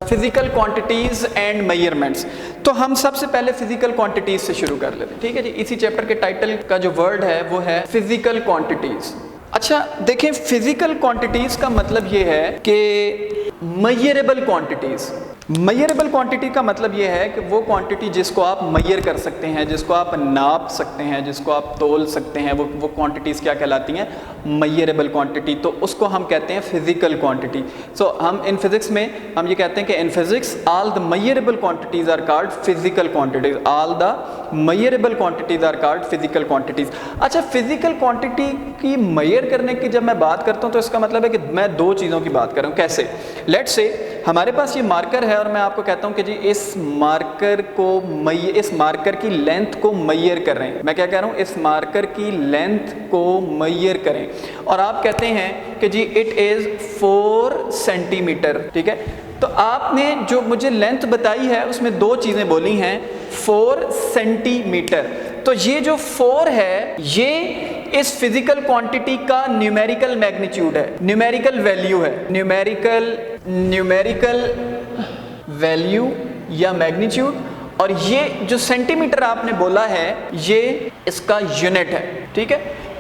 Physical quantities and measurements. तो हम सबसे पहले फिजिकल क्वांटिटीज से शुरू कर लेते हैं, ठीक है जी। इसी चैप्टर के टाइटल का जो वर्ड है वो है फिजिकल क्वांटिटीज। अच्छा देखें, फिजिकल क्वांटिटीज का मतलब ये है कि मेजरेबल क्वांटिटीज। मेजरेबल क्वांटिटी का मतलब ये है कि वो क्वांटिटी जिसको आप मेजर कर सकते हैं, जिसको आप नाप सकते हैं, जिसको आप तोल सकते हैं, वो क्वांटिटीज क्या कहलाती हैं? Measurable quantity. तो उसको हम कहते हैं फिजिकल क्वांटिटी। सो हम इन फिजिक्स में हम ये कहते हैं कि in physics all the measurable quantities are called physical quantities. All the measurable quantities are called physical quantities. अच्छा, फिजिकल क्वांटिटी की मेजर करने की जब मैं बात करता हूँ तो इसका मतलब है कि मैं दो चीज़ों की बात कर रहा हूँ। कैसे? लेट्स से हमारे पास ये मार्कर है और मैं आपको कहता हूँ कि जी इस मार्कर की लेंथ को मेजर कर रहे हैं। मैं क्या कह रहा हूँ? इस मार्कर की लेंथ को मेजर करें। और आप कहते हैं कि जी इट इज़ 4 सेंटीमीटर, ठीक है। तो आपने जो मुझे लेंथ बताई है उसमें दो चीज़ें बोली हैं, 4 सेंटीमीटर। तो ये जो 4 है ये इस फिजिकल क्वांटिटी का न्यूमेरिकल मैग्नीट्यूड है, न्यूमेरिकल वैल्यू है, न्यूमेरिकल वैल्यू या मैग्नीट्यूड। और ये जो सेंटीमीटर आपने बोला है ये इसका यूनिट है, ठीक है।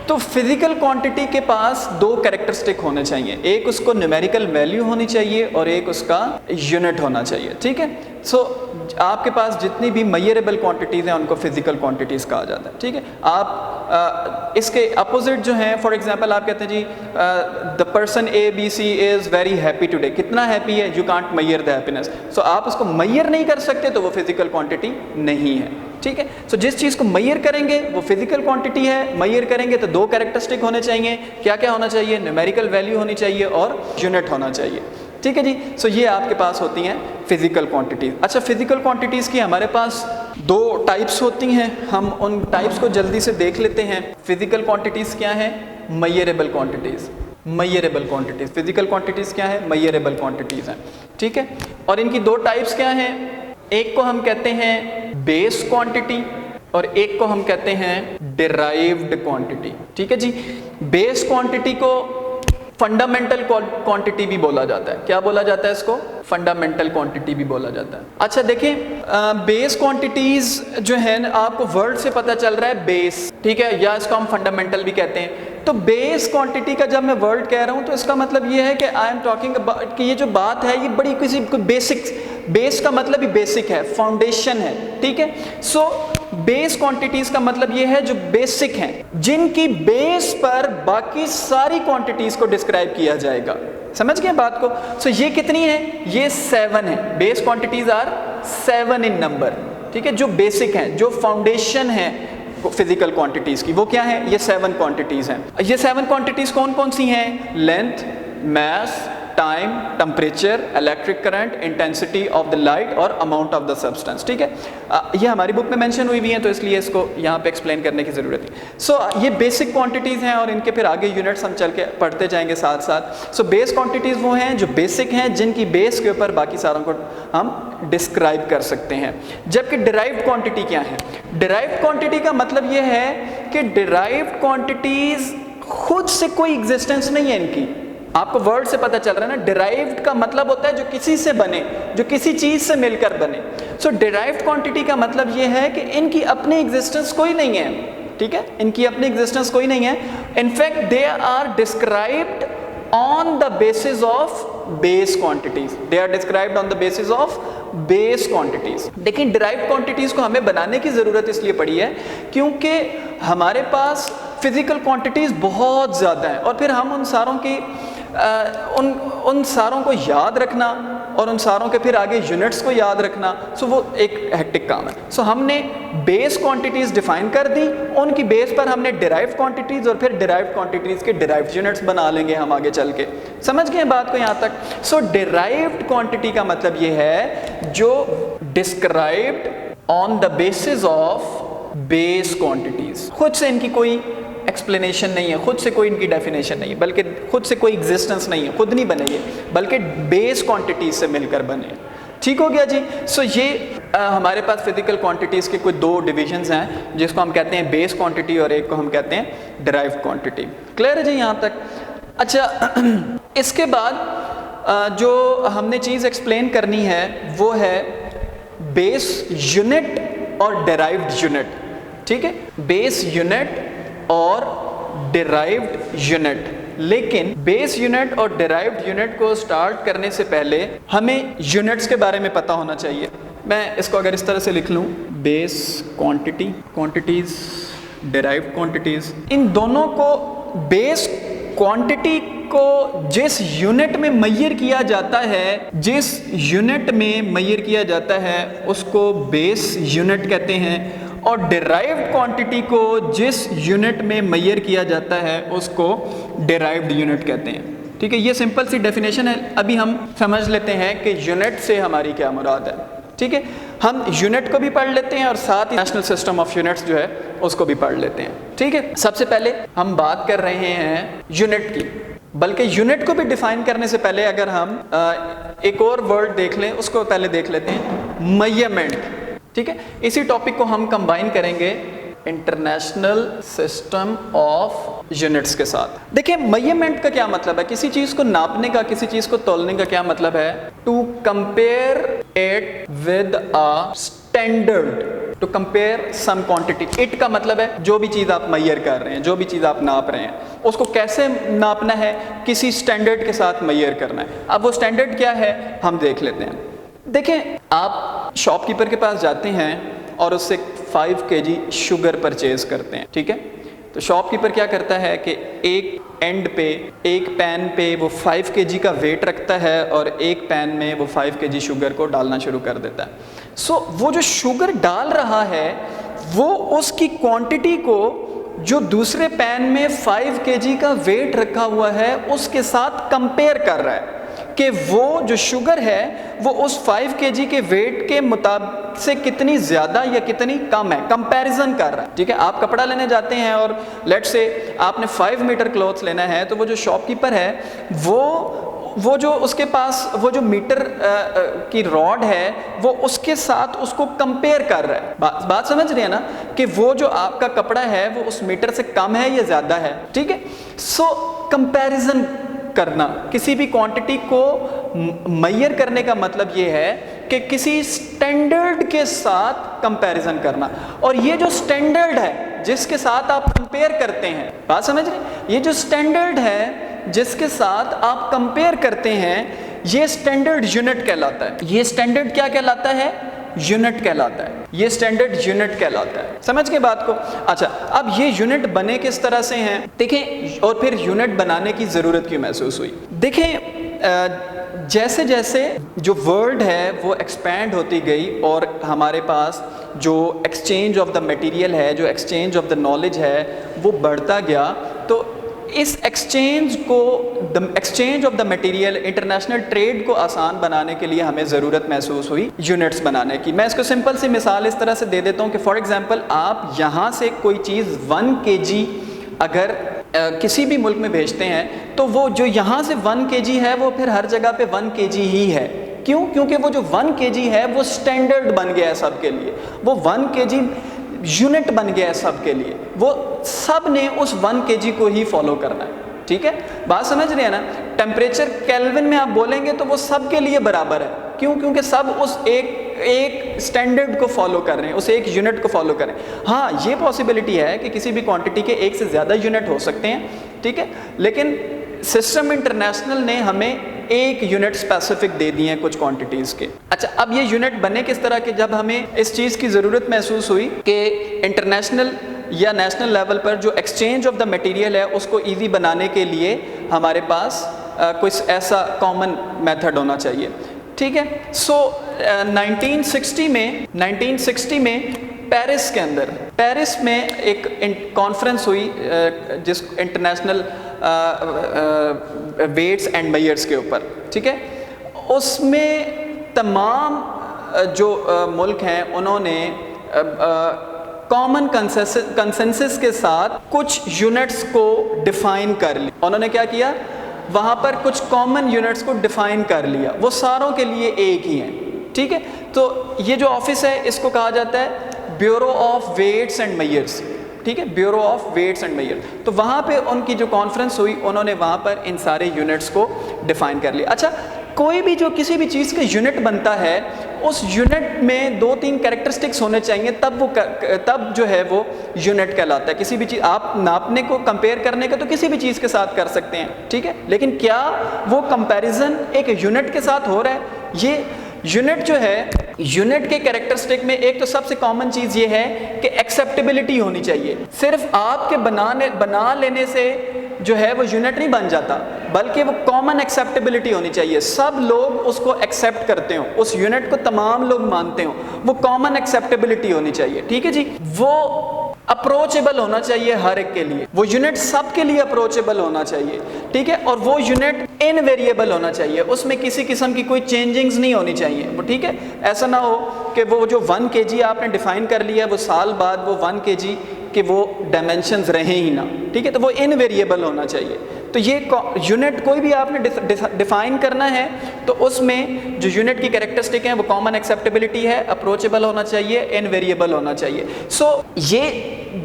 तो फिजिकल क्वांटिटी के पास दो कैरेक्टरिस्टिक होने चाहिए, एक उसको न्यूमेरिकल वैल्यू होनी चाहिए और एक उसका यूनिट होना चाहिए, ठीक है। सो आपके पास जितनी भी मेजरेबल क्वांटिटीज़ हैं उनको फिजिकल क्वांटिटीज़ कहा जाता है, ठीक है। आप इसके अपोजिट जो हैं, फॉर एग्जांपल आप कहते हैं जी the person ABC is very happy today. कितना हैप्पी है? You can't measure the happiness. So आप उसको मेजर नहीं कर सकते तो वो फिजिकल क्वांटिटी नहीं है, ठीक है। सो जिस चीज़ को मेजर करेंगे वो फिजिकल क्वांटिटी है। मेजर करेंगे तो दो कैरेक्टरिस्टिक होने चाहिए। क्या क्या होना चाहिए? न्यूमेरिकल वैल्यू होनी चाहिए और यूनिट होना चाहिए, ठीक है जी। सो ये आपके पास होती हैं फिजिकल क्वांटिटीज़। अच्छा, फिजिकल क्वांटिटीज़ की हमारे पास दो टाइप्स होती हैं, हम उन टाइप्स को जल्दी से देख लेते हैं। फिजिकल क्वांटिटीज़ क्या हैं? Measurable quantities. Measurable quantities, physical quantities क्या है? मेजरेबल क्वांटिटीज़ हैं, ठीक है। और इनकी दो टाइप्स क्या हैं? एक को हम कहते हैं बेस क्वांटिटी और एक को हम कहते हैं डिराइव्ड क्वांटिटी, ठीक है जी। बेस क्वांटिटी को फंडामेंटल क्वांटिटी भी बोला जाता है। क्या बोला जाता है इसको? फंडामेंटल क्वांटिटी भी बोला जाता है। अच्छा देखिए, बेस क्वांटिटीज जो है आपको वर्ड से पता चल रहा है बेस, ठीक है, या इसको हम फंडामेंटल भी कहते हैं। तो बेस क्वांटिटी का जब मैं वर्ड कह रहा हूं तो इसका मतलब ये है कि आई एम टॉकिंग अबाउट कि ये जो बात है ये बड़ी किसी बेसिक, बेस का मतलब ही बेसिक है, फाउंडेशन है, ठीक है। सो बेस क्वांटिटीज का मतलब ये है जो बेसिक हैं, जिनकी बेस पर बाकी सारी क्वांटिटीज को डिस्क्राइब किया जाएगा। समझ गए बात को? सो ये कितनी है? ये 7 है। Base quantities are 7 in number, ठीक है। जो बेसिक हैं, जो फाउंडेशन है फिजिकल क्वांटिटीज की, वो क्या है? ये 7 क्वांटिटीज हैं। ये 7 क्वांटिटीज कौन कौन सी हैं? Length, mass, time, temperature, electric current, intensity of the light और अमाउंट ऑफ द सब्सटेंस, ठीक है। ये हमारी बुक में मेंशन हुई हुई हैं तो इसलिए इसको यहाँ पे एक्सप्लेन करने की ज़रूरत है। सो ये बेसिक क्वांटिटीज़ हैं और इनके फिर आगे यूनिट्स हम चल के पढ़ते जाएंगे साथ साथ। सो बेस क्वांटिटीज़ वो हैं जो बेसिक हैं, जिनकी बेस के ऊपर बाकी सारों को हम डिस्क्राइब कर सकते हैं। जबकि डिराइव्ड क्वांटिटी क्या है? डिराइव्ड क्वांटिटी का मतलब ये है कि डिराइव्ड क्वांटिटीज़ खुद से कोई एग्जिस्टेंस नहीं है इनकी। आपको वर्ड से पता चल रहा है ना, डिराइव्ड का मतलब होता है जो किसी से बने, जो किसी चीज से मिलकर बने। सो डिराइव्ड क्वांटिटी का मतलब ये है कि इनकी अपनी एग्जिस्टेंस कोई नहीं है, ठीक है। इनकी अपनी एग्जिस्टेंस कोई नहीं है। In fact they are described on the basis of base quantities. They are described on the basis of base quantities. देखिए, डिराइव्ड क्वांटिटीज को हमें बनाने की जरूरत इसलिए पड़ी है क्योंकि हमारे पास फिजिकल क्वांटिटीज बहुत ज़्यादा हैं और फिर हम उन सारों की उन सारों को याद रखना और उन सारों के फिर आगे यूनिट्स को याद रखना, सो वो एक हेक्टिक काम है। सो हमने बेस क्वांटिटीज़ डिफाइन कर दी, उनकी बेस पर हमने डिराइव्ड क्वांटिटीज़ और फिर डिराइव्ड क्वांटिटीज़ के डिराइव्ड यूनिट्स बना लेंगे हम आगे चल के। समझ गए बात को यहाँ तक? सो डिराइव्ड क्वांटिटी का मतलब ये है जो described on the basis of base quantities. खुद से इनकी कोई एक्सप्लेनेशन नहीं है, खुद से कोई इनकी डेफिनेशन नहीं है, बल्कि खुद से कोई एग्जिस्टेंस नहीं है, खुद नहीं बने ये, बल्कि बेस क्वांटिटीज से मिलकर बने। ठीक हो गया जी। सो ये हमारे पास फिजिकल क्वांटिटीज़ के कुछ दो डिविजन्स हैं, जिसको हम कहते हैं बेस क्वांटिटी और एक को हम कहते हैं डिराइव्ड क्वांटिटी। क्लियर है जी यहाँ तक? अच्छा, इसके बाद जो हमने चीज़ एक्सप्लेन करनी है वो है बेस यूनिट और डिराइव्ड यूनिट, ठीक है, बेस यूनिट और डिराइव्ड यूनिट। लेकिन बेस यूनिट और डिराइव्ड यूनिट को स्टार्ट करने से पहले हमें यूनिट्स के बारे में पता होना चाहिए। मैं इसको अगर इस तरह से लिख लूँ, base quantity, quantities, derived quantities, इन दोनों को बेस क्वांटिटी को जिस यूनिट में मेजर किया जाता है, जिस यूनिट में मेजर किया जाता है उसको बेस यूनिट कहते हैं, और डिराइव्ड क्वांटिटी को जिस यूनिट में मेजर किया जाता है उसको डिराइव्ड यूनिट कहते हैं। ठीक है, ये सिंपल सी डेफिनेशन है। अभी हम समझ लेते हैं कि यूनिट से हमारी क्या मुराद है। ठीक है, हम यूनिट को भी पढ़ लेते हैं और साथ ही नेशनल सिस्टम ऑफ यूनिट्स जो है उसको भी पढ़ लेते हैं। ठीक है, सबसे पहले हम बात कर रहे हैं यूनिट की, बल्कि यूनिट को भी डिफाइन करने से पहले अगर हम एक और वर्ड देख लें, उसको पहले देख लेते हैं, मेजरमेंट। ठीक है, इसी टॉपिक को हम कंबाइन करेंगे इंटरनेशनल सिस्टम ऑफ यूनिट्स के साथ। देखिए, मेजरमेंट का क्या मतलब है, किसी चीज को नापने का, किसी चीज को तौलने का क्या मतलब है, to compare it with a standard, to compare some quantity. It का मतलब है जो भी चीज आप मेजर कर रहे हैं, जो भी चीज आप नाप रहे हैं, उसको कैसे नापना है, किसी स्टैंडर्ड के साथ मेजर करना है। अब वो स्टैंडर्ड क्या है हम देख लेते हैं। देखें, आप शॉपकीपर के पास जाते हैं और उससे 5 kg शुगर परचेज करते हैं। ठीक है, तो शॉपकीपर क्या करता है कि एक एंड पे, एक पैन पे वो 5 kg का वेट रखता है और एक पैन में वो 5 kg शुगर को डालना शुरू कर देता है। सो वो जो शुगर डाल रहा है वो उसकी क्वांटिटी को जो दूसरे पैन में 5 kg का वेट रखा हुआ है उसके साथ कंपेयर कर रहा है कि वो जो शुगर है वो उस 5 kg के वेट के मुताबिक से कितनी ज़्यादा या कितनी कम है, कंपैरिजन कर रहा है। ठीक है, आप कपड़ा लेने जाते हैं और लेट्स से आपने 5 मीटर क्लॉथ्स लेना है, तो वो जो शॉपकीपर है वो जो उसके पास वो जो मीटर की रॉड है वो उसके साथ उसको कंपेयर कर रहा है। बात समझ रहे हैं ना, कि वो जो आपका कपड़ा है वो उस मीटर से कम है या ज़्यादा है। ठीक है, सो कंपैरिजन करना, किसी भी क्वांटिटी को मेजर करने का मतलब ये है कि किसी स्टैंडर्ड के साथ कंपैरिजन करना। और ये जो स्टैंडर्ड है जिसके साथ आप कंपेयर करते हैं, बात समझ रहे हैं, ये जो स्टैंडर्ड है जिसके साथ आप कंपेयर करते हैं ये स्टैंडर्ड यूनिट कहलाता है। ये स्टैंडर्ड क्या कहलाता है, यूनिट कहलाता है। ये स्टैंडर्ड यूनिट कहलाता है। समझ के बात को। अच्छा, अब ये यूनिट बने किस तरह से हैं देखें, और फिर यूनिट बनाने की ज़रूरत क्यों महसूस हुई। देखें, जैसे जैसे जो वर्ल्ड है वो एक्सपैंड होती गई और हमारे पास जो एक्सचेंज ऑफ द मटेरियल है, जो एक्सचेंज ऑफ द नॉलेज है वो बढ़ता गया, तो इस exchange of the material, international trade को आसान बनाने के लिए हमें ज़रूरत महसूस हुई यूनिट्स बनाने की। मैं इसको सिंपल सी मिसाल इस तरह से दे देता हूँ कि फॉर एग्जांपल आप यहाँ से कोई चीज़ 1 kg अगर किसी भी मुल्क में भेजते हैं तो वो जो यहाँ से 1 kg है वो फिर हर जगह पे 1 kg ही है। क्यों? क्योंकि वो जो 1 kg है वो स्टैंडर्ड बन गया है सबके लिए, वो 1 kg यूनिट बन गया है सबके लिए, वो सब ने उस 1 kg को ही फॉलो करना है। ठीक है, बात समझ रहे हैं ना। टेम्परेचर केल्विन में आप बोलेंगे तो वो सबके लिए बराबर है। क्यों? क्योंकि सब उस एक स्टैंडर्ड को फॉलो कर रहे हैं, उस एक यूनिट को फॉलो कर रहे हैं। हाँ, ये पॉसिबिलिटी है कि किसी भी क्वांटिटी के एक से ज़्यादा यूनिट हो सकते हैं। ठीक है, लेकिन सिस्टम इंटरनेशनल ने हमें एक यूनिट स्पेसिफिक दे दिए हैं कुछ क्वांटिटीज़ के। अच्छा, अब ये यूनिट बने किस तरह के, जब हमें इस चीज़ की ज़रूरत महसूस हुई कि इंटरनेशनल या नेशनल लेवल पर जो एक्सचेंज ऑफ द मटेरियल है उसको इजी बनाने के लिए हमारे पास कुछ ऐसा कॉमन मेथड होना चाहिए। ठीक है, सो 1960 में पेरिस के अंदर, पेरिस में एक कॉन्फ्रेंस हुई जिस इंटरनेशनल वेट्स एंड मेजर्स के ऊपर। ठीक है, उसमें तमाम जो मुल्क हैं उन्होंने कॉमन कंसेंसस के साथ कुछ यूनिट्स को डिफाइन कर लिया। उन्होंने क्या किया, वहाँ पर कुछ कॉमन यूनिट्स को डिफाइन कर लिया, वो सारों के लिए एक ही हैं। ठीक है, तो ये जो ऑफिस है इसको कहा जाता है bureau of weights and measures. ठीक है, bureau of weights and measure. तो वहाँ पे उनकी जो कॉन्फ्रेंस हुई, उन्होंने वहाँ पर इन सारे यूनिट्स को डिफाइन कर लिया। अच्छा, कोई भी जो किसी भी चीज़ का यूनिट बनता है, उस यूनिट में 2-3 कैरेक्टरिस्टिक्स होने चाहिए, तब जो है वो यूनिट कहलाता है। किसी भी चीज़ आप नापने को, कंपेयर करने का तो किसी भी चीज़ के साथ कर सकते हैं, ठीक है, लेकिन क्या वो कंपैरिजन एक यूनिट के साथ हो रहा है? ये यूनिट जो है, यूनिट के कैरेक्टरिस्टिक में एक तो सबसे कॉमन चीज़ ये है कि एक्सेप्टेबिलिटी होनी चाहिए। सिर्फ आपके बना लेने से जो है वो यूनिट नहीं बन जाता, बल्कि वो कॉमन एक्सेप्टेबिलिटी होनी चाहिए, सब लोग उसको एक्सेप्ट करते हो, उस यूनिट को तमाम लोग मानते हो, वो कॉमन एक्सेप्टेबिलिटी होनी चाहिए, ठीक है जी। वो अप्रोचेबल होना चाहिए हर एक के लिए, वो यूनिट सब के लिए अप्रोचेबल होना चाहिए, ठीक है, और वो यूनिट इनवेरिएबल होना चाहिए, उसमें किसी किस्म की कोई चेंजिंग्स नहीं होनी चाहिए वो, ठीक है। ऐसा ना हो कि वो जो 1 kg आपने डिफाइन कर लिया, वो साल बाद वो 1 kg कि वो डायमेंशंस रहे ही ना, ठीक है, तो वो इनवेरिएबल होना चाहिए। तो ये यूनिट कोई भी आपने डिफाइन करना है तो उसमें जो यूनिट की कैरेक्टरिस्टिक हैं वो कॉमन एक्सेप्टेबिलिटी है, अप्रोचेबल होना चाहिए, इनवेरिएबल होना चाहिए। सो ये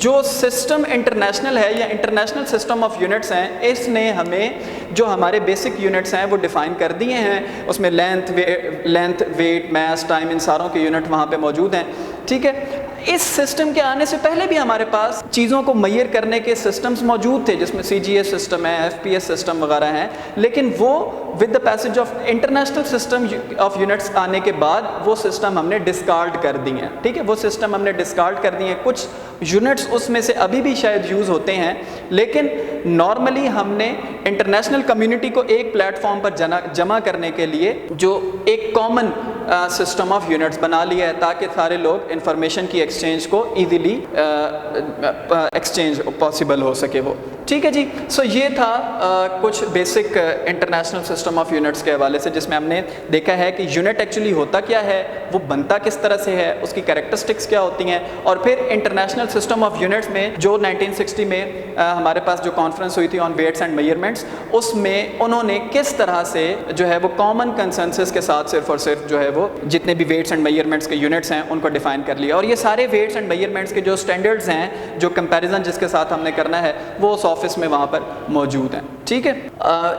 जो सिस्टम इंटरनेशनल है या इंटरनेशनल सिस्टम ऑफ यूनिट्स हैं, इसने हमें जो हमारे बेसिक यूनिट्स हैं वो डिफाइन कर दिए हैं। उसमें लेंथ, वेट, मास, टाइम, इन सारों के यूनिट वहाँ पे मौजूद हैं, ठीक है। इस सिस्टम के आने से पहले भी हमारे पास चीज़ों को मेजर करने के सिस्टम्स मौजूद थे, जिसमें CGS सिस्टम है, FPS सिस्टम वगैरह हैं, लेकिन वो with the passage of international system of units आने के बाद वो सिस्टम हमने डिस्कार्ड कर दिए हैं, ठीक है, वो सिस्टम हमने डिस्कार्ड कर दिए हैं। कुछ यूनिट्स उसमें से अभी भी शायद यूज़ होते हैं, लेकिन नॉर्मली हमने इंटरनेशनल कम्युनिटी को एक प्लेटफॉर्म पर जमा करने के लिए जो एक कॉमन सिस्टम ऑफ यूनिट्स बना लिया है, ताकि सारे लोग इंफॉर्मेशन की एक्सचेंज को ईजिली एक्सचेंज पॉसिबल हो सके वो, ठीक है जी। सो ये था कुछ basic international system of units के हवाले से, जिसमें हमने देखा है कि यूनिट एक्चुअली होता क्या है, वो बनता किस तरह से है, उसकी कैरेक्टरिस्टिक्स क्या होती हैं, और फिर इंटरनेशनल सिस्टम ऑफ यूनिट्स में जो 1960 में हमारे पास जो कॉन्फ्रेंस हुई थी ऑन वेट्स एंड मेजरमेंट्स, उसमें उन्होंने किस तरह से जो है वो कॉमन कंसेंसस के साथ सिर्फ और सिर्फ जो है वो जितने भी वेट्स एंड मेजरमेंट्स के यूनिट्स हैं उनको डिफाइन कर लिया। और ये सारे वेट्स एंड मेजरमेंट्स के जो स्टैंडर्ड्स हैं, जो कंपैरिजन जिसके साथ हमने करना है, वो उस ऑफिस में वहाँ पर मौजूद हैं, ठीक है।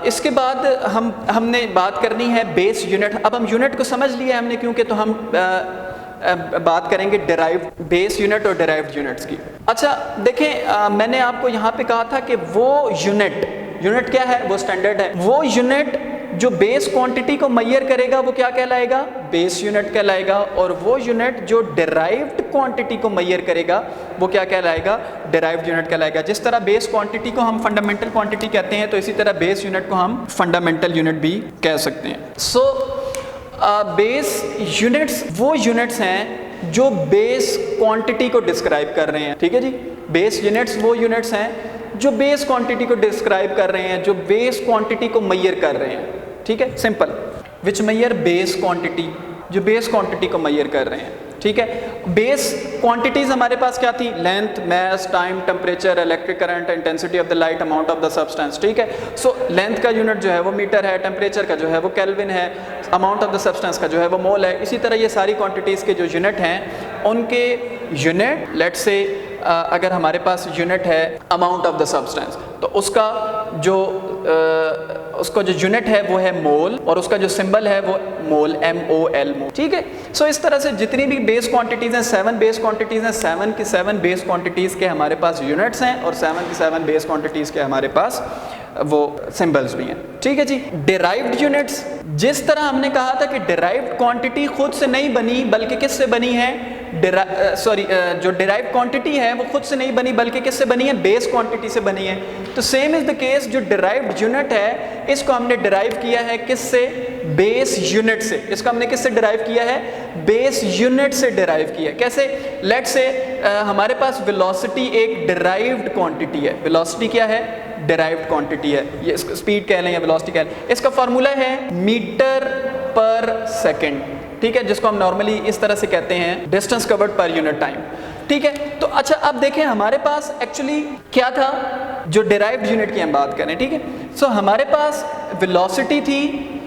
इसके बाद हमने बात करनी है बेस यूनिट। अब हम यूनिट को समझ लिया हमने, क्योंकि तो हम बात करेंगे डिराइव्ड बेस यूनिट और डिराइव्ड यूनिट्स की। अच्छा देखें, मैंने आपको यहाँ पे कहा था कि वो यूनिट क्या है, वो स्टैंडर्ड है। वो यूनिट जो बेस क्वांटिटी को मेजर करेगा वो क्या कहलाएगा, बेस यूनिट कहलाएगा, और वो यूनिट जो डिराइव्ड क्वांटिटी को मेजर करेगा वो क्या कहलाएगा, डिराइव्ड यूनिट कहलाएगा। जिस तरह बेस क्वांटिटी को हम फंडामेंटल क्वांटिटी कहते हैं, तो इसी तरह बेस यूनिट को हम फंडामेंटल यूनिट भी कह सकते हैं। सो बेस यूनिट्स वो यूनिट्स हैं जो बेस क्वांटिटी को डिस्क्राइब कर रहे हैं, ठीक है जी। बेस यूनिट्स वो यूनिट्स हैं जो बेस क्वांटिटी को डिस्क्राइब कर रहे हैं, जो बेस क्वांटिटी को मेजर कर रहे हैं, ठीक है, सिंपल, विच मेजर बेस क्वांटिटी, जो बेस क्वांटिटी को मेजर कर रहे हैं, ठीक है। बेस क्वांटिटीज़ हमारे पास क्या थी, length, mass, time, temperature, electric current, intensity of the light, amount of the substance, ठीक है। सो लेंथ का यूनिट जो है वो मीटर है, टेम्परेचर का जो है वो केल्विन है, अमाउंट ऑफ द सब्सटेंस का जो है वो मोल है। इसी तरह ये सारी क्वांटिटीज़ के जो यूनिट हैं उनके यूनिट, लेट्स से अगर हमारे पास यूनिट है अमाउंट ऑफ द सब्सटेंस, तो उसका जो यूनिट है वो है मोल, और उसका जो सिंबल है वो मोल, MOL, मोल, ठीक है। सो इस तरह से जितनी भी बेस क्वांटिटीज़ हैं, 7 बेस क्वांटिटीज़ हैं, 7 की 7 बेस क्वांटिटीज़ के हमारे पास यूनिट्स हैं, और 7 की 7 बेस क्वांटिटीज़ के हमारे पास वो सिंबल्स भी हैं, ठीक है जी। डिराइव्ड यूनिट्स, जिस तरह हमने कहा था कि डिराइव्ड क्वांटिटी खुद से नहीं बनी बल्कि किससे बनी है, जो डिराइव्ड क्वांटिटी है वो खुद से नहीं बनी बल्कि किससे बनी है, बेस क्वांटिटी से बनी है। तो सेम इज द केस, जो डिराइव्ड यूनिट है इसको हमने डिराइव किया है किससे, बेस यूनिट से। इसको हमने किससे डिराइव किया है, बेस यूनिट से डिराइव किया। कैसे, लेट्स से हमारे पास वेलोसिटी एक डिराइव्ड क्वांटिटी है। वेलोसिटी क्या है, डिराइव्ड क्वांटिटी है, ये स्पीड कह लें या वेलोसिटी कह लें। इसका फॉर्मूला है मीटर पर सेकेंड, ठीक है, जिसको हम नॉर्मली इस तरह से कहते हैं distance covered per unit time, ठीक है। तो अच्छा अब देखें हमारे पास एक्चुअली क्या था, जो डिराइव्ड यूनिट की हम बात करें, ठीक है। सो हमारे पास वेलोसिटी थी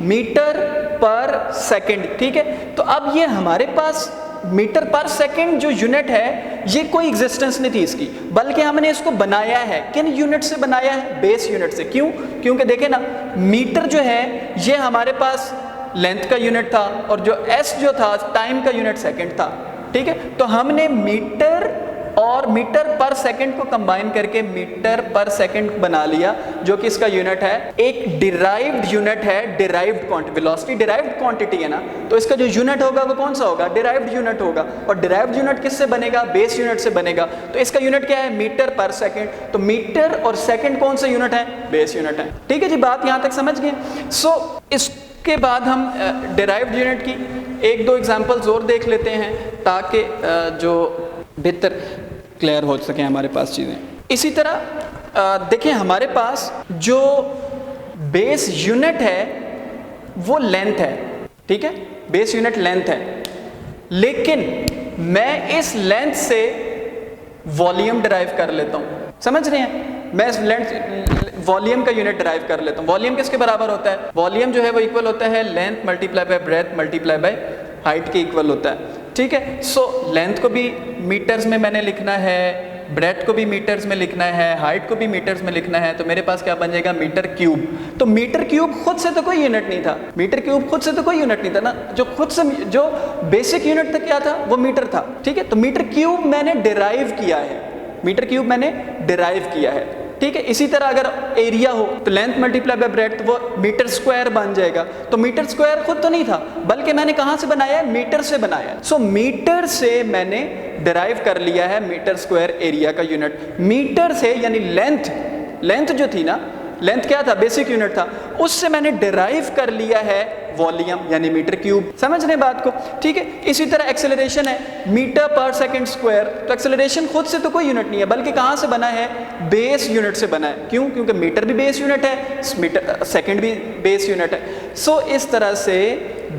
मीटर पर सेकेंड, ठीक है। तो अब ये हमारे पास मीटर पर सेकंड जो यूनिट है ये कोई एग्जिस्टेंस नहीं थी इसकी, बल्कि हमने इसको बनाया है। किन यूनिट से बनाया है? बेस यूनिट से। क्यों? क्योंकि देखें ना, मीटर जो है ये हमारे पास लेंथ का यूनिट था और जो एस जो था टाइम का यूनिट सेकंड था, ठीक है। तो हमने मीटर और मीटर पर सेकंड को कंबाइन करके मीटर पर सेकंड बना लिया, जो कि इसका यूनिट है। एक डिराइव्ड यूनिट है, derived quantity. Velocity derived quantity है ना, तो इसका जो यूनिट होगा वो कौन सा होगा? डिराइव्ड यूनिट होगा। और डिराइव्ड यूनिट किससे बनेगा? बेस यूनिट से बनेगा। तो इसका यूनिट क्या है? मीटर पर सेकंड। तो मीटर और सेकंड कौन सा यूनिट है? बेस यूनिट है। ठीक है जी, बात यहां तक समझ गए। सो इसके बाद हम डिराइव्ड यूनिट की एक दो एग्जांपल्स और देख लेते हैं, ताकि जो बेहतर क्लियर हो सके हमारे पास चीज़ें। इसी तरह देखिए, हमारे पास जो बेस यूनिट है वो लेंथ है, ठीक है। बेस यूनिट लेंथ है, लेकिन मैं इस लेंथ से वॉल्यूम डिराइव कर लेता हूँ। समझ रहे हैं? मैं इस लेंथ वॉल्यूम का यूनिट डिराइव कर लेता हूँ। वॉल्यूम किसके बराबर होता है? वॉल्यूम जो है वो इक्वल होता है length multiply by breath multiply by height के इक्वल होता है, ठीक है। सो लेंथ को भी मीटर्स में मैंने लिखना है, ब्रेथ को भी मीटर्स में लिखना है, हाइट को भी मीटर्स में लिखना है, तो मेरे पास क्या बन जाएगा? Metre cube. तो मीटर क्यूब खुद से तो कोई यूनिट नहीं था, मीटर क्यूब खुद से तो कोई यूनिट नहीं था ना, जो खुद से जो बेसिक यूनिट था क्या था? वो मीटर था, ठीक है। तो मीटर क्यूब मैंने डिराइव किया है, मीटर क्यूब मैंने डिराइव किया है, ठीक है। इसी तरह अगर एरिया हो तो लेंथ मल्टीप्लाई बाय ब्रेथ वो मीटर स्क्वायर बन जाएगा। तो मीटर स्क्वायर खुद तो नहीं था, बल्कि मैंने कहां से बनाया है? मीटर से बनाया है। सो मीटर से मैंने डिराइव कर लिया है मीटर स्क्वायर एरिया का यूनिट। मीटर से यानी लेंथ जो थी ना, लेंथ क्या था? बेसिक यूनिट था, उससे मैंने डिराइव कर लिया है वॉल्यूम यानी मीटर क्यूब। समझ रहे बात को? ठीक है। इसी तरह एक्सेलरेशन है, मीटर पर सेकंड स्क्वायर। तो एक्सेलरेशन खुद से तो कोई यूनिट नहीं है, बल्कि कहां से बना है? बेस यूनिट से बना है। क्यों? क्योंकि मीटर भी बेस यूनिट है, मीटर सेकंड भी बेस यूनिट है। सो इस तरह से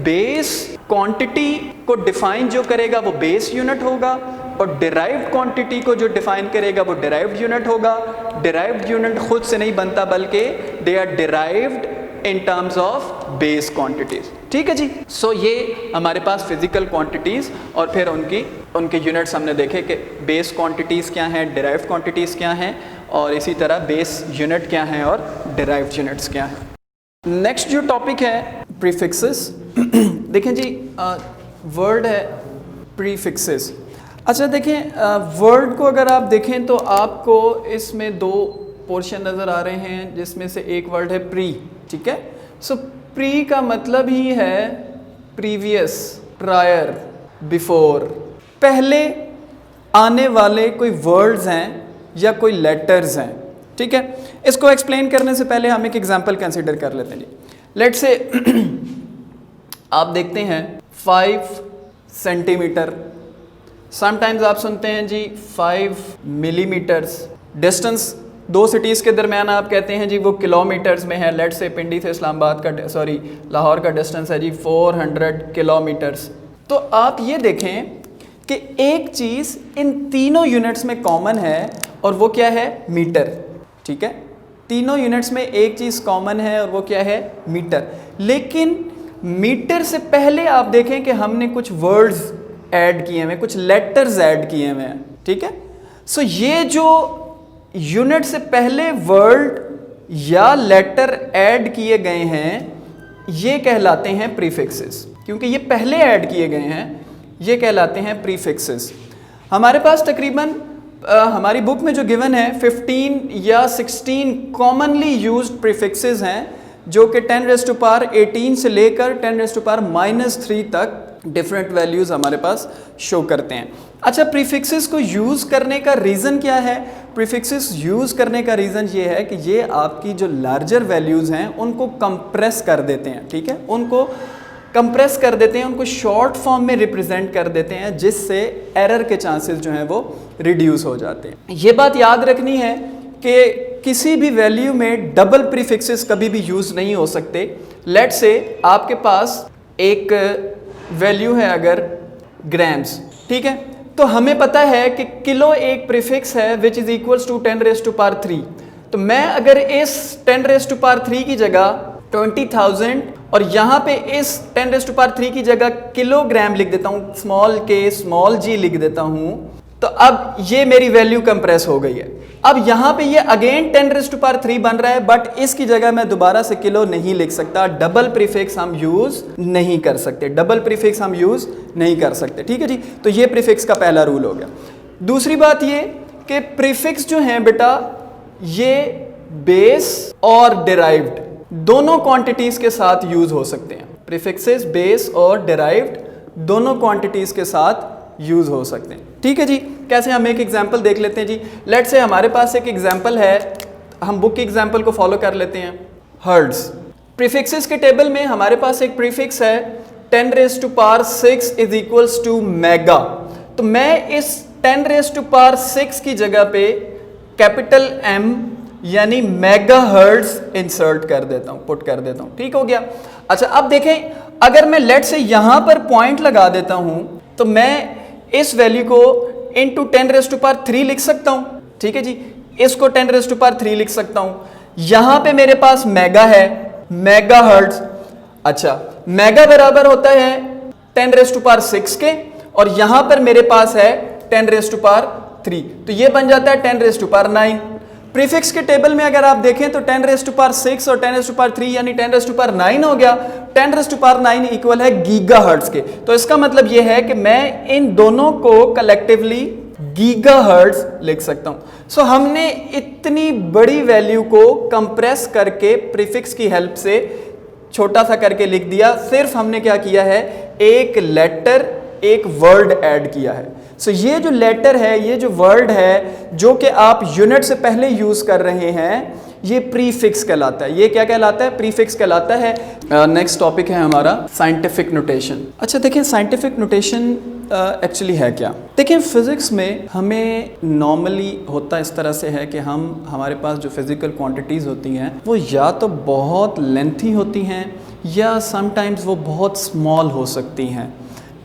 बेस क्वांटिटी को डिफाइन जो करेगा वो बेस यूनिट होगा, और डिराइव्ड क्वांटिटी को जो डिफाइन करेगा वो डिराइव्ड यूनिट होगा। डिराइव्ड यूनिट खुद से नहीं बनता, बल्कि they are derived in terms of base quantities, ठीक है जी। सो ये हमारे पास फिजिकल क्वांटिटीज और फिर उनके यूनिट्स हमने देखे कि बेस क्वांटिटीज क्या हैं, डिराइव्ड क्वांटिटीज क्या हैं, और इसी तरह बेस यूनिट क्या हैं और डिराइव्ड यूनिट्स क्या हैं। नेक्स्ट जो टॉपिक है प्रीफिक्सेस। देखें जी, वर्ड है प्रीफिक्सेस। अच्छा देखें, वर्ड को अगर आप देखें तो आपको इसमें दो पोर्शन नज़र आ रहे हैं, जिसमें से एक वर्ड है प्री, ठीक है। सो प्री का मतलब ही है प्रीवियस, प्रायर, बिफोर। पहले आने वाले कोई वर्ड्स हैं या कोई लेटर्स हैं, ठीक है। इसको एक्सप्लेन करने से पहले हम एक एग्जांपल कंसीडर कर लेते हैं जी। लेट्स से आप देखते हैं 5 सेंटीमीटर, समटाइम्स आप सुनते हैं जी 5 मिलीमीटर्स। डिस्टेंस दो सिटीज़ के दरमियान आप कहते हैं जी वो किलोमीटर्स में है। लेट्स से पिंडी से इस्लामाबाद का लाहौर का डिस्टेंस है जी 400 किलोमीटर्स। तो आप ये देखें कि एक चीज़ इन तीनों यूनिट्स में कॉमन है, और वो क्या है? मीटर, ठीक है। तीनों यूनिट्स में एक चीज़ कॉमन है और वो क्या है? मीटर। लेकिन मीटर से पहले आप देखें कि हमने कुछ वर्ड्स ऐड किए हुए, कुछ लेटर्स ऐड किए हुए हैं, ठीक है। सो ये जो यूनिट से पहले वर्ड या लेटर ऐड किए गए हैं ये कहलाते हैं प्रीफिक्सेस, क्योंकि ये पहले ऐड किए गए हैं, ये कहलाते हैं प्रीफिक्सेस। हमारे पास तकरीबन हमारी बुक में जो गिवन है 15 या 16 कॉमनली यूज्ड प्रीफिक्सेस हैं, जो कि 10⁻18 से लेकर 10⁻³ तक डिफरेंट वैल्यूज़ हमारे पास शो करते हैं। अच्छा, प्रीफिक्सेस को यूज़ करने का रीज़न क्या है? प्रीफिक्सेस यूज़ करने का रीज़न ये है कि ये आपकी जो लार्जर वैल्यूज़ हैं उनको कंप्रेस कर देते हैं, ठीक है। उनको कंप्रेस कर देते हैं, उनको शॉर्ट फॉर्म में रिप्रेजेंट कर देते हैं, जिससे एरर के चांसेस जो हैं वो रिड्यूस हो जाते हैं। ये बात याद रखनी है कि किसी भी वैल्यू में डबल प्रीफिक्सेस कभी भी यूज़ नहीं हो सकते। लेट्स से आपके पास एक वैल्यू है अगर ग्राम्स, ठीक है, तो हमें पता है कि किलो एक प्रीफिक्स है विच इज़ इक्वल्स टू 10⁻³ तो मैं अगर इस 10⁻³ की जगह 20,000 और यहाँ पे इस 10⁻³ की जगह किलोग्राम लिख देता हूँ, स्मॉल के स्मॉल g लिख देता हूँ, तो अब ये मेरी वैल्यू कंप्रेस हो गई है। अब यहाँ पे ये अगेन 10⁻³ बन रहा है, बट इसकी जगह मैं दोबारा से किलो नहीं लिख सकता, डबल प्रीफिक्स हम यूज नहीं कर सकते, डबल प्रीफिक्स हम यूज नहीं कर सकते, ठीक है जी। तो ये प्रीफिक्स का पहला रूल हो गया। दूसरी बात ये कि प्रीफिक्स जो हैं बेटा, ये बेस और डिराइव्ड दोनों क्वांटिटीज के साथ यूज हो सकते हैं। प्रीफिक्सेस बेस और डिराइव्ड दोनों क्वांटिटीज के साथ यूज हो सकते हैं, ठीक है जी। कैसे, हम एक एग्जांपल देख लेते हैं जी। लेट्स से हमारे पास एक एग्जांपल है, हम बुक की एग्जांपल को फॉलो कर लेते हैं। हर्ट्ज, प्रीफिक्सेस के टेबल में हमारे पास एक प्रीफिक्स है 10⁻⁶ इज इक्वल्स टू मेगा। तो मैं इस 10⁻⁶ की जगह पे कैपिटल M यानी मेगा हर्ट्ज इंसर्ट कर देता हूं, पुट कर देता हूं, ठीक हो गया। अच्छा, अब देखें, अगर मैं लेट से यहां पर पॉइंट लगा देता हूं तो मैं इस वैल्यू को इंटू 10⁻³ लिख सकता हूं, ठीक है जी। इसको 10⁻³ लिख सकता हूं। यहां पे मेरे पास मेगा है, मेगा हर्ट्ज। अच्छा, मेगा बराबर होता है 10⁻⁶ के, और यहां पर मेरे पास है 10⁻³, तो ये बन जाता है 10⁻⁹। प्रीफिक्स के टेबल में अगर आप देखें तो 10⁻⁶ और 10⁻³ यानी 10⁻⁹ हो गया। 10⁻⁹ इक्वल है गीगाहर्ट्ज के। तो इसका मतलब यह है कि मैं इन दोनों को कलेक्टिवली गीगाहर्ट्ज लिख सकता हूं। सो हमने इतनी बड़ी वैल्यू को कंप्रेस करके प्रीफिक्स की हेल्प से छोटा सा करके लिख दिया। सिर्फ हमने क्या किया है, एक लेटर एक वर्ड ऐड किया है। सो ये जो लेटर है, ये जो वर्ड है, जो कि आप यूनिट से पहले यूज कर रहे हैं, ये प्रीफिक्स कहलाता है। ये क्या कहलाता है? प्रीफिक्स कहलाता है। नेक्स्ट टॉपिक है हमारा साइंटिफिक नोटेशन। अच्छा देखिए, साइंटिफिक नोटेशन एक्चुअली है क्या? देखिए, फिजिक्स में हमें नॉर्मली होता इस तरह से है कि हमारे पास जो फिजिकल क्वांटिटीज़ होती हैं वो या तो बहुत लेंथी होती हैं या समटाइम्स वो बहुत स्मॉल हो सकती हैं,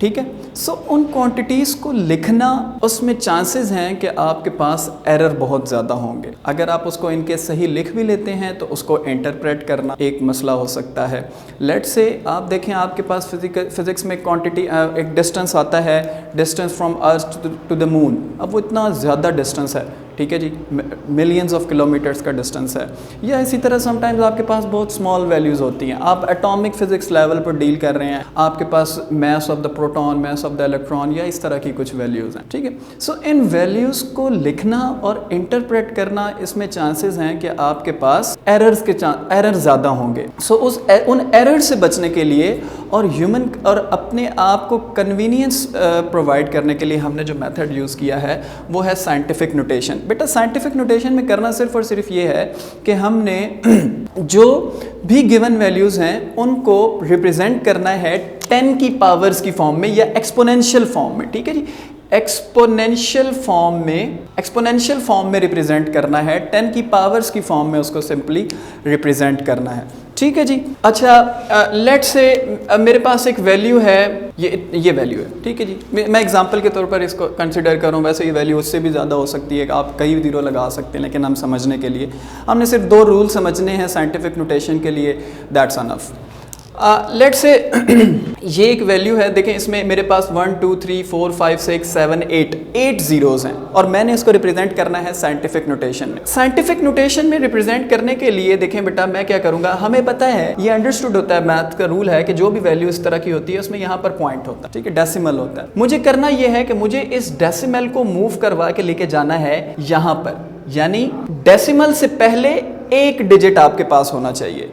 ठीक है। सो उन क्वांटिटीज़ को लिखना, उसमें चांसेस हैं कि आपके पास एरर बहुत ज़्यादा होंगे। अगर आप उसको इनके सही लिख भी लेते हैं तो उसको इंटरप्रेट करना एक मसला हो सकता है। लेट्स से आप देखें, आपके पास फिजिक्स में क्वांटिटी एक डिस्टेंस आता है, distance from earth to the moon. अब वो इतना ज़्यादा डिस्टेंस है, ठीक है जी, मिलियंस ऑफ किलोमीटर्स का डिस्टेंस है। या इसी तरह समटाइम्स आपके पास बहुत स्मॉल वैल्यूज़ होती हैं। आप एटॉमिक फिजिक्स लेवल पर डील कर रहे हैं, आपके पास mass of the proton, mass of the electron या इस तरह की कुछ वैल्यूज़ हैं, ठीक है। सो इन वैल्यूज़ को लिखना और इंटरप्रेट करना, इसमें चांसेस हैं कि आपके पास एरर ज़्यादा होंगे। सो उन एरर से बचने के लिए और अपने आप को कन्वीनियंस प्रोवाइड करने के लिए हमने जो मेथड यूज़ किया है वो है साइंटिफिक नोटेशन। बेटा, साइंटिफिक नोटेशन में करना सिर्फ और सिर्फ ये है कि हमने जो भी गिवन वैल्यूज़ हैं उनको रिप्रेजेंट करना है 10 की पावर्स की फॉर्म में या एक्सपोनेंशियल फॉर्म में, ठीक है जी। एक्सपोनेंशियल फॉर्म में रिप्रेजेंट करना है, 10 की पावर्स की फॉर्म में उसको सिंपली रिप्रेजेंट करना है, ठीक है जी। अच्छा, लेट्स से मेरे पास एक वैल्यू है, ये वैल्यू है, ठीक है जी। मैं एग्जांपल के तौर पर इसको कंसिडर करूं, वैसे ये वैल्यू उससे भी ज़्यादा हो सकती है, आप कई ज़ीरो लगा सकते हैं, लेकिन हम समझने के लिए हमने सिर्फ 2 रूल समझने हैं साइंटिफिक नोटेशन के लिए, दैट्स अनफ। लेट्स से ये एक वैल्यू है, देखें इसमें मेरे पास 1 2 3 4 5 6 7 8 ज़ीरोज़ हैं और मैंने इसको रिप्रेजेंट करना है साइंटिफिक नोटेशन में। साइंटिफिक नोटेशन में रिप्रेजेंट करने के लिए देखें बेटा, मैं क्या करूंगा, हमें पता है, ये अंडरस्टूड होता है, मैथ का रूल है कि जो भी वैल्यू इस तरह की होती है उसमें यहाँ पर पॉइंट होता है, ठीक है, डेसिमल होता है। मुझे करना यह है कि मुझे इस डेसिमल को मूव करवा के लेके जाना है यहाँ पर, यानी डेसिमल से पहले एक डिजिट आपके पास होना चाहिए।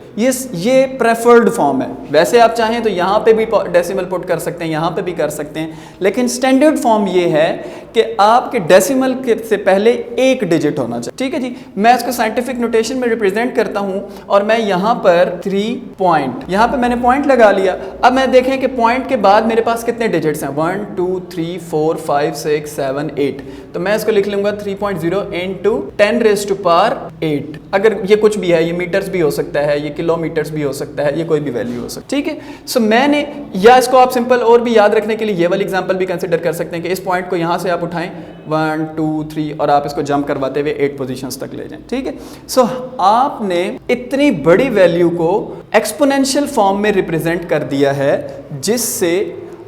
ये प्रेफर्ड फॉर्म है। वैसे आप चाहें तो यहाँ पे भी डेसिमल पुट कर सकते हैं, यहाँ पे भी कर सकते हैं, लेकिन स्टैंडर्ड फॉर्म ये है कि आपके डेसिमल से पहले एक डिजिट होना चाहिए, ठीक है जी। मैं इसको साइंटिफिक नोटेशन में रिप्रेजेंट करता हूँ और मैं यहाँ पर 3 पॉइंट, यहाँ पे मैंने पॉइंट लगा लिया। अब मैं देखें कि पॉइंट के बाद मेरे पास कितने डिजिट्स हैं, 1 2 3 4 5 6 7 8। तो मैं इसको लिख लूंगा 3.0 इंटू 10⁸8। अगर ये कुछ भी है, ये मीटर्स भी हो सकता है, ये किलोमीटर्स भी हो सकता है, ये कोई भी वैल्यू हो सकती है, ठीक है। सो मैंने, या इसको आप सिंपल और भी याद रखने के लिए ये वाली एग्जांपल भी कंसीडर कर सकते हैं कि इस पॉइंट को यहाँ से आप उठाएं 1 2 3 और आप इसको जंप करवाते हुए 8 पोजीशंस तक ले जाएं, ठीक है। सो आपने इतनी बड़ी वैल्यू को एक्सपोनेंशियल फॉर्म में रिप्रेजेंट कर दिया है जिससे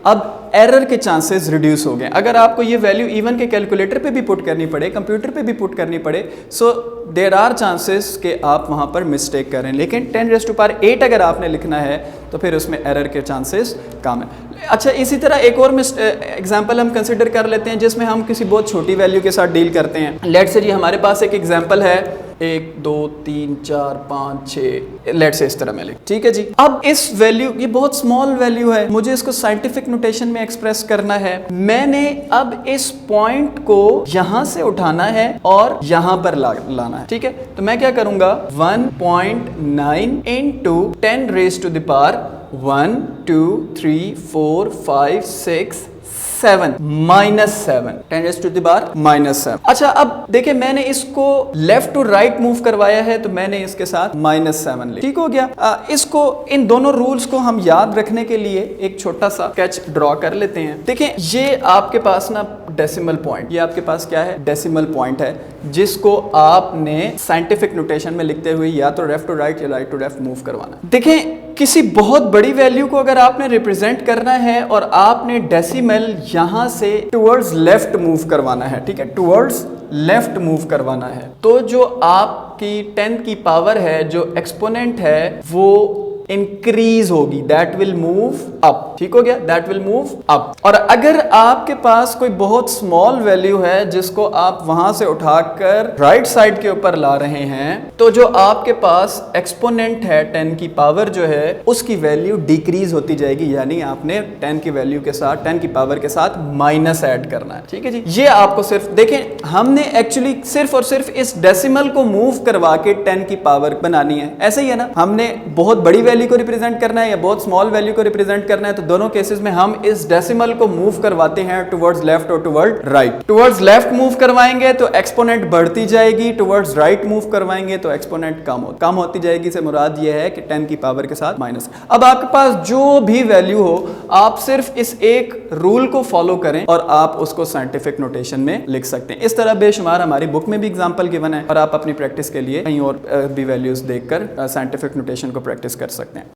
अब एरर के चांसेस रिड्यूस हो गए। अगर आपको ये वैल्यू इवन के कैलकुलेटर पे भी पुट करनी पड़े, कंप्यूटर पे भी पुट करनी पड़े, सो देयर आर चांसेस कि आप वहाँ पर मिस्टेक करें, लेकिन 10⁸ अगर आपने लिखना है तो फिर उसमें एरर के चांसेस कम है। अच्छा, इसी तरह एक और एग्जांपल हम कंसिडर कर लेते हैं जिसमें हम किसी बहुत छोटी वैल्यू के साथ डील करते हैं। लेट्स से जी हमारे पास एक एग्जांपल है 1 2 3 4 5 6, लेट्स से इस तरह में लिख, ठीक है जी। अब इस वैल्यू, ये बहुत स्मॉल वैल्यू है, मुझे इसको साइंटिफिक नोटेशन में एक्सप्रेस करना है। मैंने अब इस पॉइंट को यहां से उठाना है और यहां पर लाना है, ठीक है। तो मैं क्या करूंगा, 1.9 इंटू 10⁻⁻1 2 3 4 5 6 7 -7 10⁻⁻7। अच्छा, अब देखिए मैंने इसको लेफ्ट टू राइट मूव करवाया है तो मैंने इसके साथ -7 लिखा, ठीक हो गया। इसको, इन दोनों रूल्स को हम याद रखने के लिए एक छोटा सा स्केच ड्रॉ कर लेते हैं। देखिए ये आपके पास ना डेसिमल पॉइंट, ये आपके पास क्या है, डेसिमल पॉइंट है, जिसको आपने साइंटिफिक नोटेशन में लिखते हुए या तो लेफ्ट टू राइट या राइट टू लेफ्ट मूव करवाना। देखिए किसी बहुत बड़ी वैल्यू को अगर आपने रिप्रेजेंट करना है और आपने डेसिमल यहां से टुवर्ड्स लेफ्ट मूव करवाना है, ठीक है, टुवर्ड्स लेफ्ट मूव करवाना है, तो जो आपकी 10 की पावर है, जो एक्सपोनेंट है, वो इंक्रीज होगी, दैट विल मूव अप, ठीक हो गया, दैट विल मूव अप। और अगर आपके पास कोई बहुत स्मॉल वैल्यू है जिसको आप वहां से उठाकर राइट साइड के ऊपर ला रहे हैं, तो जो आपके पास एक्सपोनेंट है 10 की पावर जो है उसकी वैल्यू डिक्रीज होती जाएगी, यानी आपने 10 की वैल्यू के साथ, 10 की पावर के साथ माइनस ऐड करना है, ठीक है जी। ये आपको सिर्फ देखें, हमने एक्चुअली सिर्फ और सिर्फ इस डेसिमल को मूव करवा के 10 की पावर बनानी है, ऐसे ही है ना। हमने बहुत बड़ी वैल्यू को रिप्रेजेंट करना है या बहुत स्मॉल वैल्यू को रिप्रेजेंट करना है, तो दोनों केसेस में हम इस डेसिमल को मूव करवाते हैं टुवर्ड्स लेफ्ट और toward right. Towards left move करवाएंगे तो एक्सपोनेंट बढ़ती जाएगी, टुवर्ड्स राइट मूव करवाएंगे तो एक्सपोनेंट कम होती जाएगी। से मुराद ये है कि 10 की पावर के साथ माइनस। अब आपके पास जो भी वैल्यू हो, आप सिर्फ इस एक रूल को फॉलो करें और आप उसको साइंटिफिक नोटेशन में लिख सकते हैं। इस तरह बेशुमार हमारी बुक में भी एग्जाम्पल गिवन है और आप अपनी प्रैक्टिस के लिए कहीं और भी वैल्यूज देखकर साइंटिफिक नोटेशन को प्रैक्टिस कर सकते हैं।